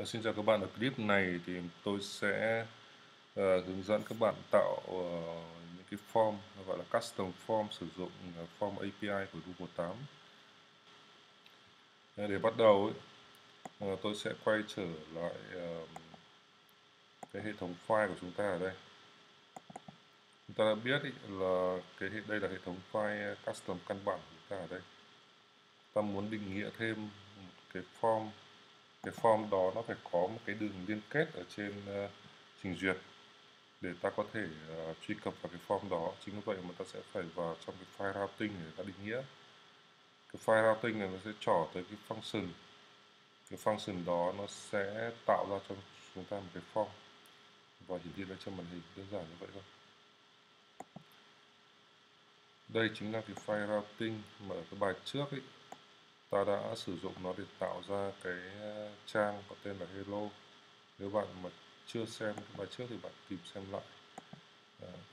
Xin chào các bạn, ở clip này thì tôi sẽ hướng dẫn các bạn tạo những cái form gọi là custom form sử dụng form API của Drupal 8. Để bắt đầu tôi sẽ quay trở lại cái hệ thống file của chúng ta ở đây. Chúng ta đã biết là đây là hệ thống file custom căn bản của chúng ta ở đây. Ta muốn định nghĩa thêm một cái form đó nó phải có một cái đường liên kết ở trên trình duyệt để ta có thể truy cập vào cái form đó. Chính vì vậy mà ta sẽ phải vào trong cái file routing để ta định nghĩa. Cái file routing này nó sẽ trỏ tới cái function. Cái function đó nó sẽ tạo ra cho chúng ta một cái form và hiển thị lên trên màn hình, đơn giản như vậy thôi. Đây chính là cái file routing mà ở cái bài trước ta đã sử dụng nó để tạo ra cái trang có tên là hello. Nếu bạn mà chưa xem cái bài trước thì bạn tìm xem lại.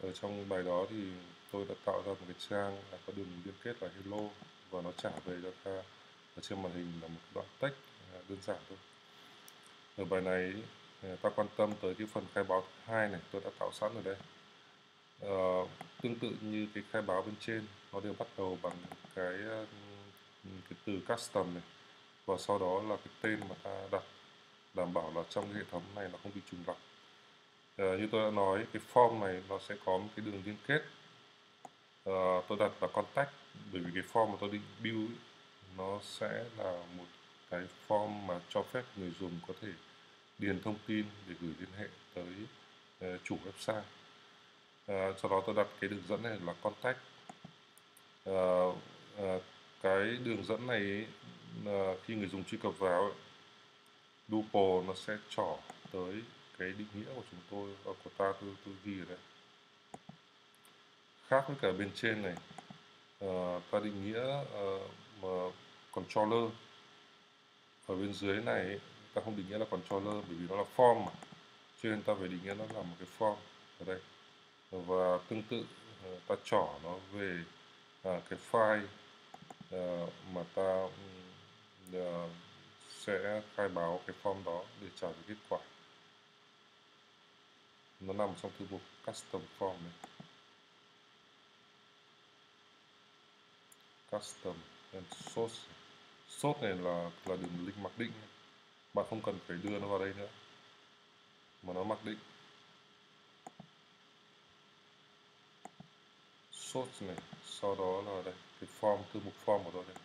Ở trong bài đó thì tôi đã tạo ra một cái trang có đường liên kết là hello và nó trả về cho ta ở trên màn hình là một đoạn text đơn giản thôi. Ở bài này ta quan tâm tới cái phần khai báo thứ hai này, tôi đã tạo sẵn ở đây. Tương tự như cái khai báo bên trên, nó đều bắt đầu bằng cái từ custom này và sau đó là cái tên mà ta đặt, đảm bảo là trong cái hệ thống này nó không bị trùng lặp. Như tôi đã nói, cái form này nó sẽ có một cái đường liên kết. Tôi đặt là contact bởi vì cái form mà tôi định build nó sẽ là một cái form mà cho phép người dùng có thể điền thông tin để gửi liên hệ tới chủ website. Sau đó tôi đặt cái đường dẫn này là contact. Cái đường dẫn này khi người dùng truy cập vào Drupal nó sẽ trỏ tới cái định nghĩa của chúng tôi, của tôi ghi ở đây. Khác với cả bên trên này, ta định nghĩa controller. Ở bên dưới này ta không định nghĩa là controller bởi vì nó là form mà, cho nên ta phải định nghĩa nó là một cái form ở đây. Và tương tự ta trỏ nó về cái file mà ta sẽ khai báo cái form đó để trả lời kết quả. Nó nằm trong thư mục custom form này. Custom and source. Source này là đường link mặc định. Bạn không cần phải đưa nó vào đây nữa mà nó mặc định. Source này, sau đó là đây cái form, thư mục form của tôi đây.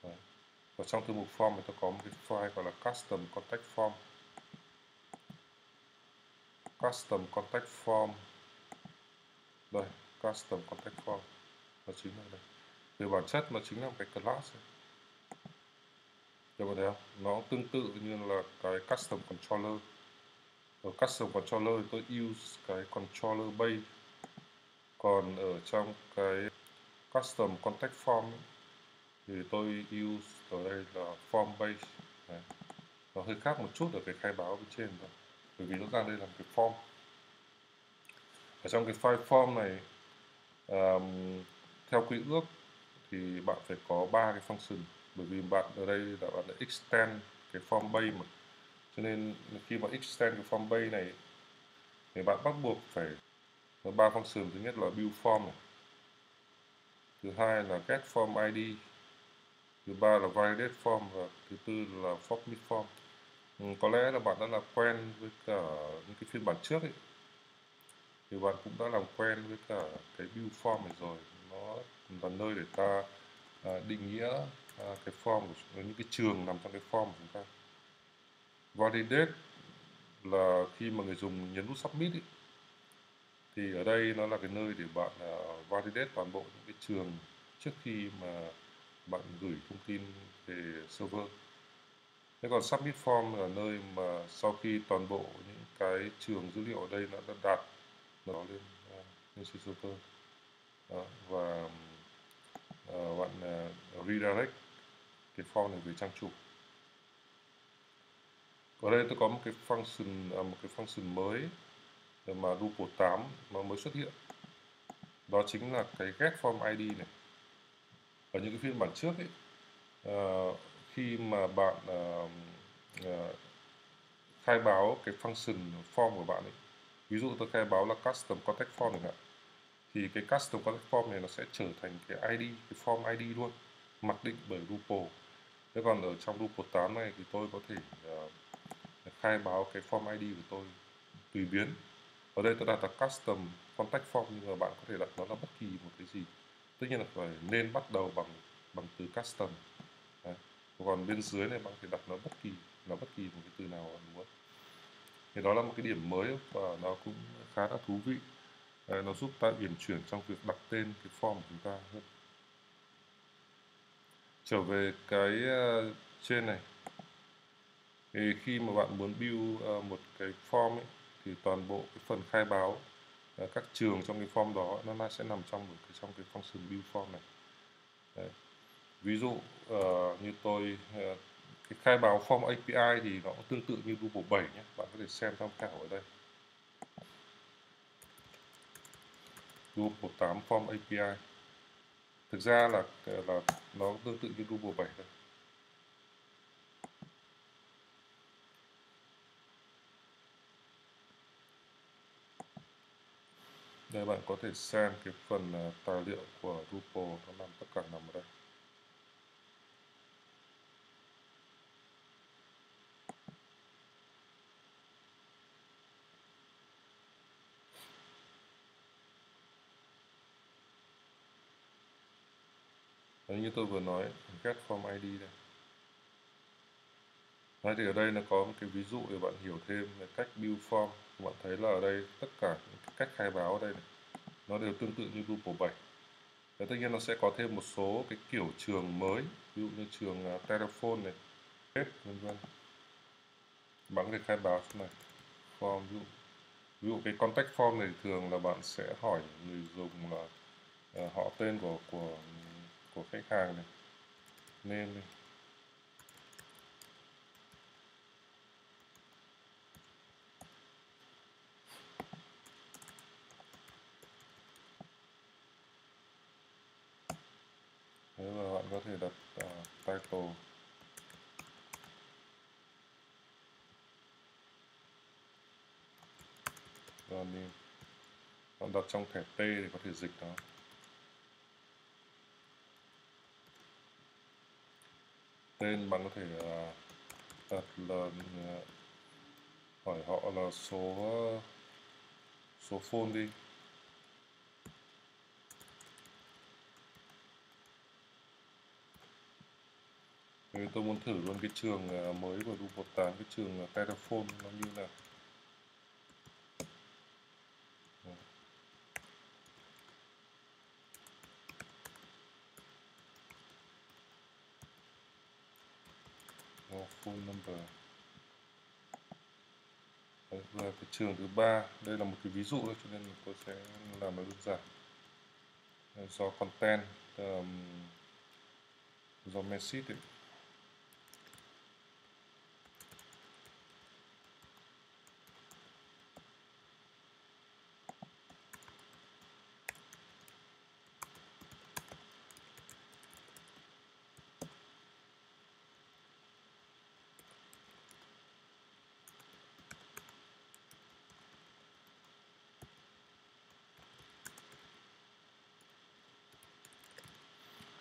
Đấy. Và trong thư mục form thì tôi có một cái file gọi là custom contact form. Custom contact form. Đây, custom contact form. Nó chính là đây. Về bản chất nó chính là một cái class. Các bạn thấy không? Nó tương tự như là cái custom controller. Ở custom controller tôi use cái controller base. Còn ở trong cái custom contact form thì tôi use ở đây là form base. Đấy. Nó hơi khác một chút ở cái khai báo bên trên thôi, bởi vì rõ ràng đây là một cái form. Ở trong cái file form này, theo quy ước thì bạn phải có 3 cái function, bởi vì bạn ở đây là bạn đã extend cái form base mà, cho nên khi mà extend cái form base này thì bạn bắt buộc phải có 3 function. Thứ nhất là build form này, thứ hai là get form ID, thứ ba là validate form và thứ tư là submit form. Có lẽ là bạn đã làm quen với cả những cái phiên bản trước thì bạn cũng đã làm quen với cả cái build form này rồi. Nó là nơi để ta định nghĩa cái form của những cái trường nằm trong cái form của chúng ta. Validate là khi mà người dùng nhấn nút submit thì ở đây nó là cái nơi để bạn validate toàn bộ những cái trường trước khi mà bạn gửi thông tin về server. Thế còn submit form là nơi mà sau khi toàn bộ những cái trường dữ liệu ở đây nó đã đạt nó lên trên server và bạn redirect cái form này về trang chủ. Ở đây tôi có một cái function mới mà Drupal 8 nó mới xuất hiện. Đó chính là cái get form ID này. Ở những cái phiên bản trước khi mà bạn khai báo cái function form của bạn ấy. Ví dụ tôi khai báo là custom contact form chẳng hạn, thì cái custom contact form này nó sẽ trở thành cái ID, cái form ID luôn, mặc định bởi Drupal. Thế còn ở trong Drupal 8 này thì tôi có thể khai báo cái form ID của tôi tùy biến. Ở đây tôi đặt là custom contact form, nhưng mà bạn có thể đặt nó là bất kỳ một cái gì. Tất nhiên là phải nên bắt đầu bằng từ custom. Đấy. Còn bên dưới này bạn có thể đặt nó bất kỳ một cái từ nào bạn muốn. Thì đó là một cái điểm mới và nó cũng khá là thú vị. Nó giúp ta uyển chuyển trong việc đặt tên cái form của chúng ta hơn. Trở về cái trên này, thì khi mà bạn muốn build một cái form ấy, thì toàn bộ cái phần khai báo các trường trong cái form đó nó sẽ nằm trong cái function build form này. Đấy. Ví dụ như tôi cái khai báo form API thì nó cũng tương tự như Drupal 7 nhé, bạn có thể xem tham khảo ở đây. Drupal 8 form API thực ra là nó tương tự như Drupal 7 thôi. Đây bạn có thể xem cái phần tài liệu của Drupal, nó nằm tất cả nằm ở đây. Đấy, như tôi vừa nói, get form ID đây. Đấy, thì ở đây nó có một cái ví dụ để bạn hiểu thêm về cách build form. Bạn thấy là ở đây tất cả những cái cách khai báo ở đây này, nó đều tương tự như Drupal 7. Và tất nhiên nó sẽ có thêm một số cái kiểu trường mới, ví dụ như trường telephone này, web vân vân. Bạn có thể khai báo chỗ này form, ví dụ cái contact form này thường là bạn sẽ hỏi người dùng là họ tên của khách hàng này, name này. Thế và bạn có thể đặt title. Và bạn đặt trong thẻ P thì có thể dịch nó. Tên bạn có thể đặt là hỏi họ là số phone đi. Thì tôi muốn thử luôn cái trường mới của Drupal 8, cái trường telephone nó như là phone number. Đấy, và cái trường thứ ba, đây là một cái ví dụ thôi cho nên tôi sẽ làm nó đơn giản. Do content, do message ấy.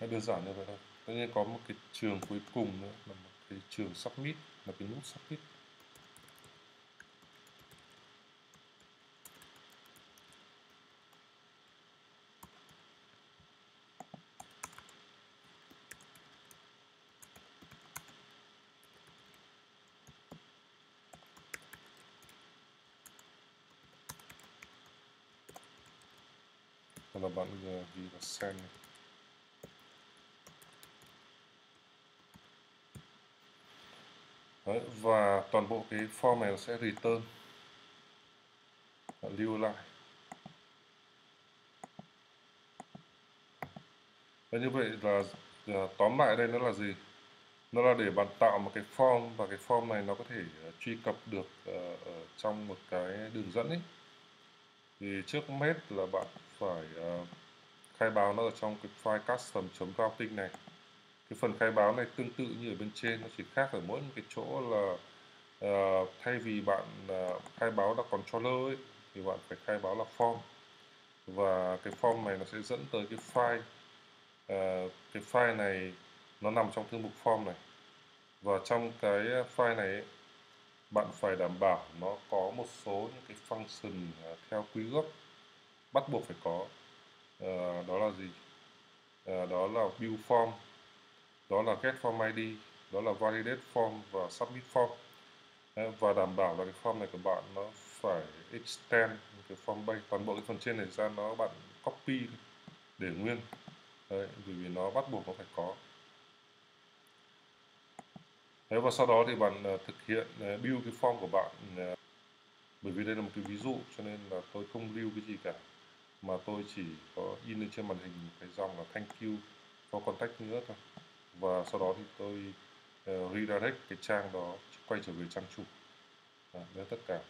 Nó đơn giản như vậy thôi. Tất nhiên có một cái trường cuối cùng nữa là một cái trường submit, là cái nút submit. Hoặc là bạn ghi là send này. Đấy, và toàn bộ cái form này nó sẽ return, lưu lại. Và như vậy là tóm lại đây nó là gì? Nó là để bạn tạo một cái form, và cái form này nó có thể truy cập được ở trong một cái đường dẫn ấy. Thì trước hết là bạn phải khai báo nó ở trong cái file custom.routing này. Cái phần khai báo này tương tự như ở bên trên, nó chỉ khác ở mỗi một cái chỗ là Thay vì bạn khai báo là controller ấy, thì bạn phải khai báo là form, và cái form này nó sẽ dẫn tới cái file. Cái file này nó nằm trong thư mục form này, và trong cái file này ấy, bạn phải đảm bảo nó có một số những cái function theo quy ước bắt buộc phải có. Đó là gì? Đó là build form, đó là get form ID, đó là validate form và submit form. Và đảm bảo là cái form này của bạn nó phải extend cái form base, toàn bộ cái phần trên này ra nó bạn copy để nguyên. Đấy, vì nó bắt buộc nó phải có. Đấy, và sau đó thì bạn thực hiện build cái form của bạn. Bởi vì đây là một cái ví dụ cho nên là tôi không lưu cái gì cả, mà tôi chỉ có in lên trên màn hình một cái dòng là thank you for contact nữa thôi. Và sau đó thì tôi redirect cái trang đó quay trở về trang chủ. Đấy tất cả.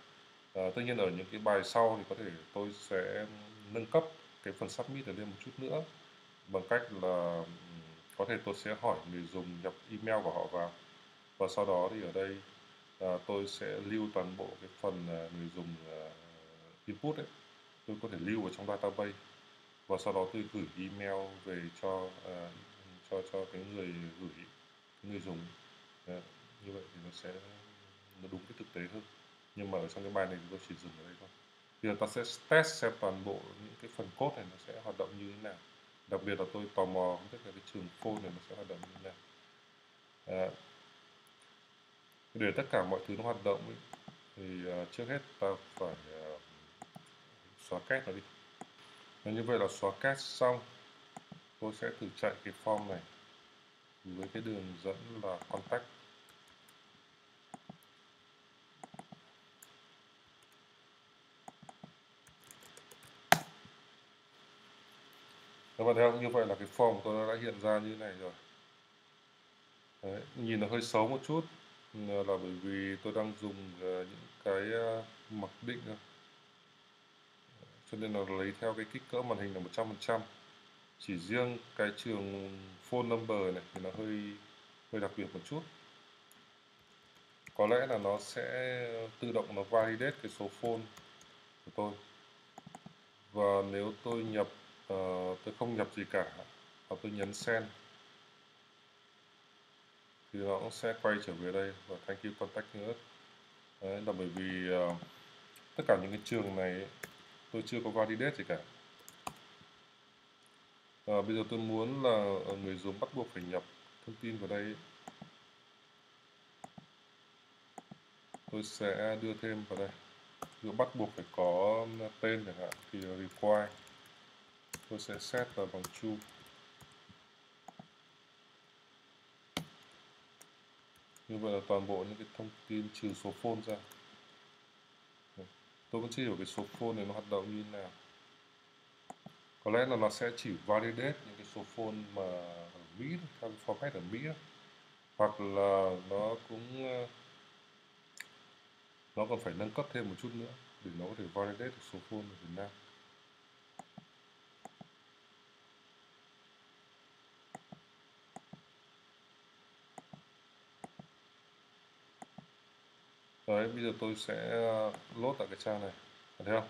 Tất nhiên ở những cái bài sau thì có thể tôi sẽ nâng cấp cái phần submit ở đây một chút nữa, bằng cách là có thể tôi sẽ hỏi người dùng nhập email của họ vào, và sau đó thì ở đây tôi sẽ lưu toàn bộ cái phần người dùng input ấy, tôi có thể lưu ở trong database, và sau đó tôi gửi email về cho cái người gửi, cái người dùng. Đấy, như vậy thì nó đúng cái thực tế hơn. Nhưng mà ở trong cái bài này thì tôi chỉ dừng ở đây thôi. Bây giờ ta sẽ test xem toàn bộ những cái phần code này nó sẽ hoạt động như thế nào. Đặc biệt là tôi tò mò không biết là cái trường phone này nó sẽ hoạt động như thế nào. Để tất cả mọi thứ nó hoạt động ấy, thì trước hết ta phải xóa cache nó đi. Nếu như vậy là xóa cache xong, tôi sẽ thử chạy cái form này với cái đường dẫn là contact. Các bạn thấy không? Như vậy là cái form của tôi đã hiện ra như thế này rồi. Đấy, nhìn nó hơi xấu một chút là bởi vì tôi đang dùng những cái mặc định thôi. Cho nên là lấy theo cái kích cỡ màn hình là 100%. Chỉ riêng cái trường phone number này thì nó hơi đặc biệt một chút. Có lẽ là nó sẽ tự động nó validate cái số phone của tôi. Và nếu tôi nhập tôi không nhập gì cả, và tôi nhấn send, thì nó cũng sẽ quay trở về đây và thank you contact us. Đấy là bởi vì tất cả những cái trường này ấy, tôi chưa có validate gì cả. Bây giờ tôi muốn là người dùng bắt buộc phải nhập thông tin vào đây ấy. Tôi sẽ đưa thêm vào đây. Ví dụ bắt buộc phải có tên chẳng hạn thì require, tôi sẽ set vào bằng true. Như vậy là toàn bộ những cái thông tin trừ số phone ra. Tôi vẫn chưa hiểu cái số phone này nó hoạt động như thế nào. Có lẽ là nó sẽ chỉ validate những cái số phone mà ở Mỹ, theo cái format ở Mỹ, hoặc là nó còn phải nâng cấp thêm một chút nữa để nó có thể validate được số phone ở Việt Nam. Đấy, bây giờ tôi sẽ load lại cái trang này. Thấy không?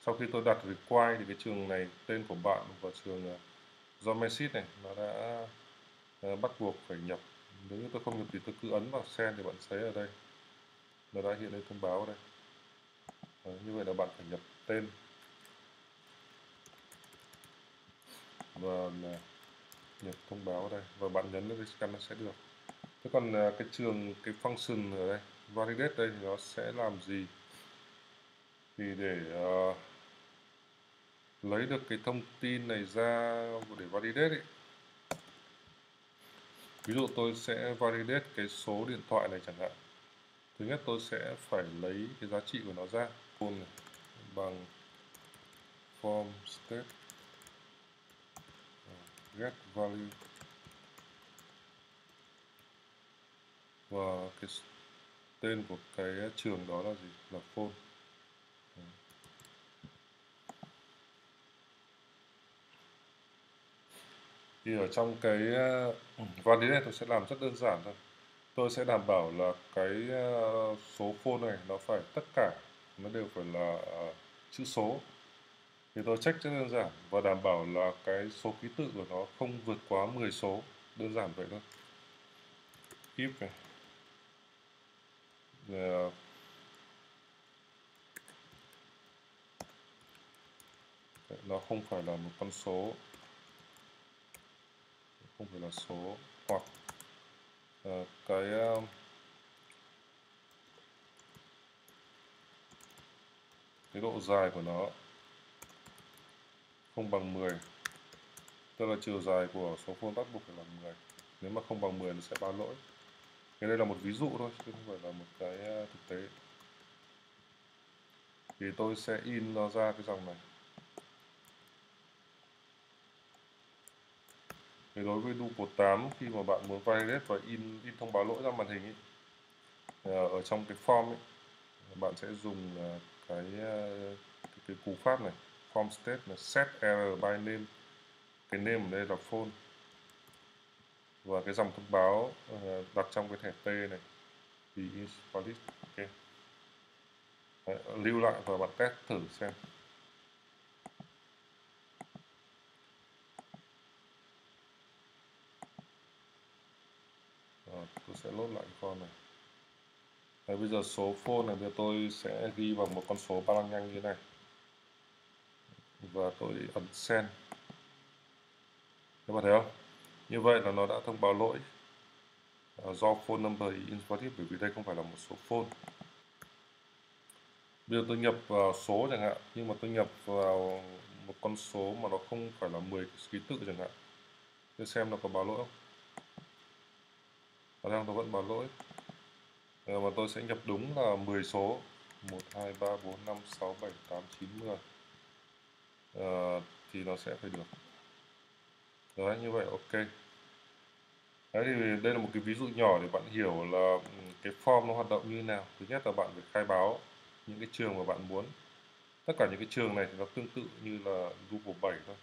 Sau khi tôi đặt require thì cái trường này, tên của bạn và trường Geomesit này nó đã bắt buộc phải nhập. Nếu như tôi không nhập thì tôi cứ ấn vào send thì bạn thấy ở đây nó đã hiện lên thông báo ở đây. Đấy, như vậy là bạn phải nhập tên và nhập thông báo ở đây, và bạn nhấn vào cái scan nó sẽ được. Thế còn cái function ở đây validate đây thì nó sẽ làm gì? Thì để lấy được cái thông tin này ra để validate ấy. Ví dụ tôi sẽ validate cái số điện thoại này chẳng hạn. Thứ nhất tôi sẽ phải lấy cái giá trị của nó ra, bằng form state get value, và cái tên của cái trường đó là gì? Là phone. Thì ở trong cái validate tôi sẽ làm rất đơn giản thôi. tôi sẽ đảm bảo là cái số phone này nó phải tất cả nó đều phải là chữ số. Thì tôi check rất đơn giản và đảm bảo là cái số ký tự của nó không vượt quá 10 số, đơn giản vậy thôi. If này, Ờ, nó không phải là một con số, không phải là số, hoặc cái độ dài của nó không bằng 10, tức là chiều dài của số phone bắt buộc phải là 10. Nếu mà không bằng 10 nó sẽ báo lỗi. Cái đây là một ví dụ thôi chứ không phải là một cái thực tế. Thì tôi sẽ in nó ra cái dòng này. Thì đối với Drupal 8 khi mà bạn muốn validate và in thông báo lỗi ra màn hình ấy, ở trong cái form ấy, bạn sẽ dùng cái cú pháp này, form state là set error by name. Cái name ở đây là phone và cái dòng thông báo đặt trong cái thẻ P này thì is valid. Ok. Đấy, lưu lại và bạn test thử xem. Tôi sẽ load lại cái form này. Đấy, bây giờ số phone này bây giờ tôi sẽ ghi vào một con số ba lăng nhanh như thế này và tôi ấn send. Các bạn thấy không? Như vậy là nó đã thông báo lỗi do phone number is invalid, bởi vì đây không phải là một số phone. Bây giờ tôi nhập vào số chẳng hạn, nhưng mà tôi nhập vào một con số mà nó không phải là 10 ký tự chẳng hạn. Tôi xem nó có báo lỗi không? Ở đây nó vẫn báo lỗi. Mà tôi sẽ nhập đúng là 10 số 1, 2, 3, 4, 5, 6, 7, 8, 9, 10 thì nó sẽ phải được. Đấy, như vậy ok. Đấy thì đây là một cái ví dụ nhỏ để bạn hiểu là cái form nó hoạt động như thế nào. Thứ nhất là bạn phải khai báo những cái trường mà bạn muốn. Tất cả những cái trường này thì nó tương tự như là Drupal 7 thôi.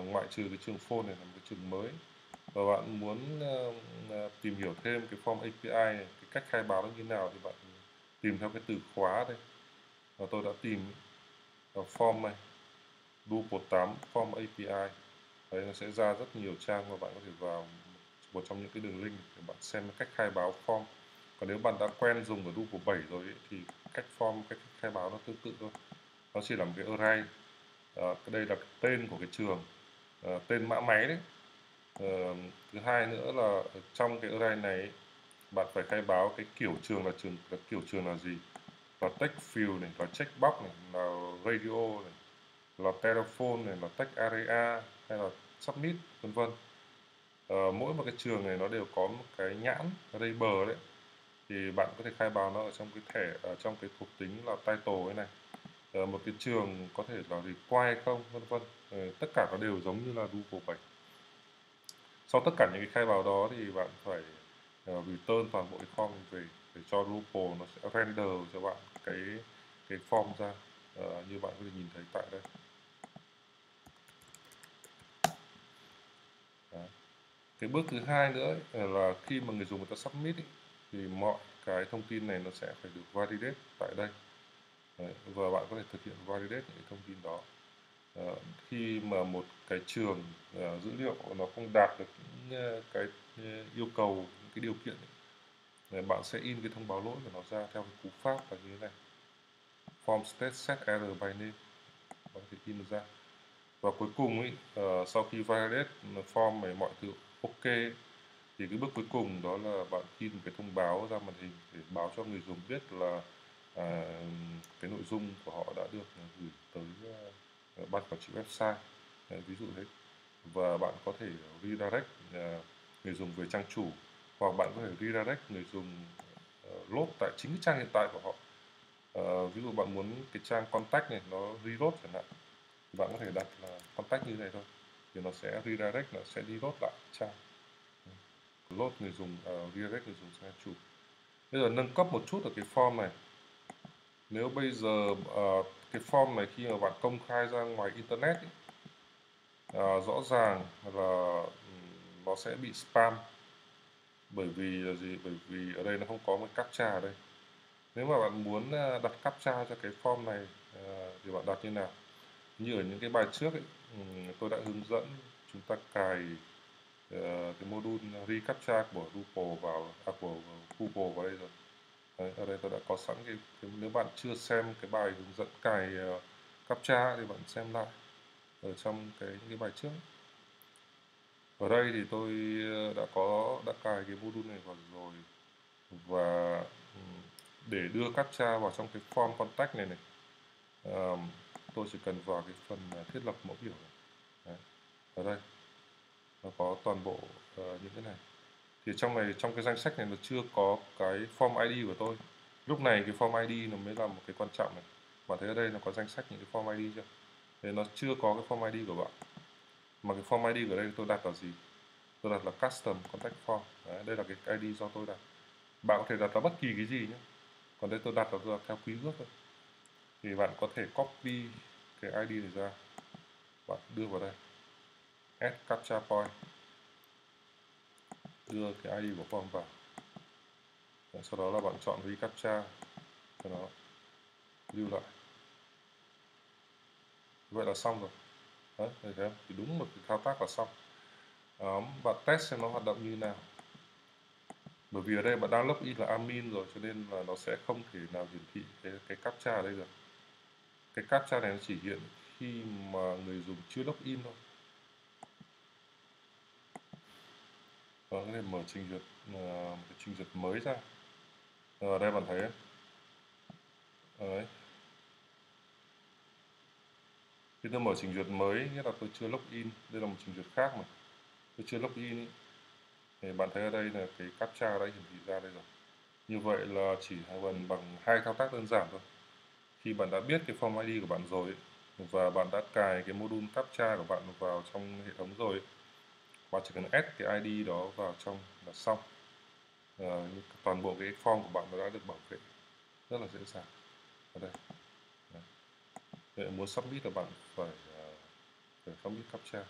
Ngoại trừ cái trường phone này là một cái trường mới. Và bạn muốn tìm hiểu thêm cái form API này, cái cách khai báo nó như thế nào thì bạn tìm theo cái từ khóa đây. Và tôi đã tìm ở form này, Drupal 8 form API. Đấy, nó sẽ ra rất nhiều trang và bạn có thể vào một trong những cái đường link để bạn xem cách khai báo form. Còn nếu bạn đã quen dùng ở Drupal 7 rồi ấy, thì cách khai báo nó tương tự thôi. Nó chỉ là một cái array. Cái đây là cái tên của cái trường, tên mã máy đấy. Thứ hai nữa là trong cái array này ấy, bạn phải khai báo cái kiểu trường kiểu trường là gì, là text field này, là checkbox này, là radio này, là telephone này, là text area hay là submit, vân vân. Mỗi một cái trường này nó đều có một cái nhãn label đấy, thì bạn có thể khai báo nó ở trong cái thẻ, ở trong cái thuộc tính là title ấy này. Một cái trường có thể là require không, vân vân. Tất cả nó đều giống như là Drupal 7. Sau tất cả những cái khai báo đó thì bạn phải return toàn bộ cái form về để cho Drupal nó sẽ render cho bạn cái form ra, như bạn có thể nhìn thấy tại đây. Đó. Cái bước thứ hai nữa ấy, là khi mà người dùng người ta submit ấy, thì mọi cái thông tin này nó sẽ phải được validate tại đây. Đấy, và bạn có thể thực hiện validate những cái thông tin đó. Khi mà một cái trường dữ liệu nó không đạt được những cái yêu cầu, những cái điều kiện ấy, bạn sẽ in cái thông báo lỗi của nó ra theo cái cú pháp là như thế này, form state set error by name, bạn có thể in được ra. Và cuối cùng ấy, sau khi validate form này mọi thứ ok ấy, thì cái bước cuối cùng đó là bạn in một cái thông báo ra màn hình để báo cho người dùng biết là cái nội dung của họ đã được gửi tới ban quản trị website. Ví dụ thế. Và bạn có thể redirect người dùng về trang chủ, hoặc bạn có thể redirect người dùng load tại chính cái trang hiện tại của họ. Ví dụ bạn muốn cái trang contact này nó reload chẳng hạn, thì bạn có thể đặt là contact như thế này thôi, thì nó sẽ redirect, nó sẽ reload lại trang, load người dùng, redirect người dùng sang chủ. Bây giờ nâng cấp một chút ở cái form này. Nếu bây giờ cái form này khi mà bạn công khai ra ngoài internet ý, rõ ràng là nó sẽ bị spam. Bởi vì là gì? Bởi vì ở đây nó không có một captcha ở đây. Nếu mà bạn muốn đặt captcha cho cái form này thì bạn đặt như nào? Như ở những cái bài trước ấy, tôi đã hướng dẫn chúng ta cài cái module reCAPTCHA của Drupal vào, của Google vào đây rồi. Đấy, ở đây tôi đã có sẵn nếu bạn chưa xem cái bài hướng dẫn cài CAPTCHA thì bạn xem lại ở trong những cái bài trước. Ở đây thì tôi đã cài cái module này vào rồi, và để đưa CAPTCHA vào trong cái form contact này tôi chỉ cần vào cái phần thiết lập mẫu biểu này. Đấy. Ở đây nó có toàn bộ những cái này. Thì trong cái danh sách này nó chưa có cái form ID của tôi. Lúc này cái form ID nó mới là một cái quan trọng này. Bạn thấy ở đây nó có danh sách những cái form ID chưa? Thế nó chưa có cái form ID của bạn. Mà cái form ID ở đây tôi đặt là gì? Tôi đặt là custom contact form. Đấy, đây là cái ID do tôi đặt. Bạn có thể đặt là bất kỳ cái gì nhé. Còn đây tôi đặt là theo quy ước thôi. Thì bạn có thể copy cái ID này ra, bạn đưa vào đây, add captcha point, đưa cái ID của form vào. Đấy, sau đó là bạn chọn reCAPTCHA cho nó lưu lại. Vậy là xong rồi. Đấy, thấy không? Thì đúng một cái thao tác là xong. Bạn test xem nó hoạt động như nào. Bởi vì ở đây bạn đang login là admin rồi, cho nên là nó sẽ không thể nào hiển thị cái captcha ở đây được. Cái captcha này nó chỉ hiện khi mà người dùng chưa login thôi. Và có thể mở trình duyệt một cái trình duyệt mới ra. Ở đây bạn thấy đấy. Đấy. Khi tôi mở trình duyệt mới, nghĩa là tôi chưa login, đây là một trình duyệt khác mà tôi chưa login ý. Thì bạn thấy ở đây là cái captcha đã hiển thị ra đây rồi. Như vậy là chỉ bằng hai thao tác đơn giản thôi. Khi bạn đã biết cái form ID của bạn rồi ấy, và bạn đã cài cái module captcha của bạn vào trong hệ thống rồi ấy, bạn chỉ cần add cái ID đó vào trong là xong. Toàn bộ cái form của bạn đã được bảo vệ rất là dễ dàng ở đây. Đấy. Vậy muốn submit là bạn phải submit captcha.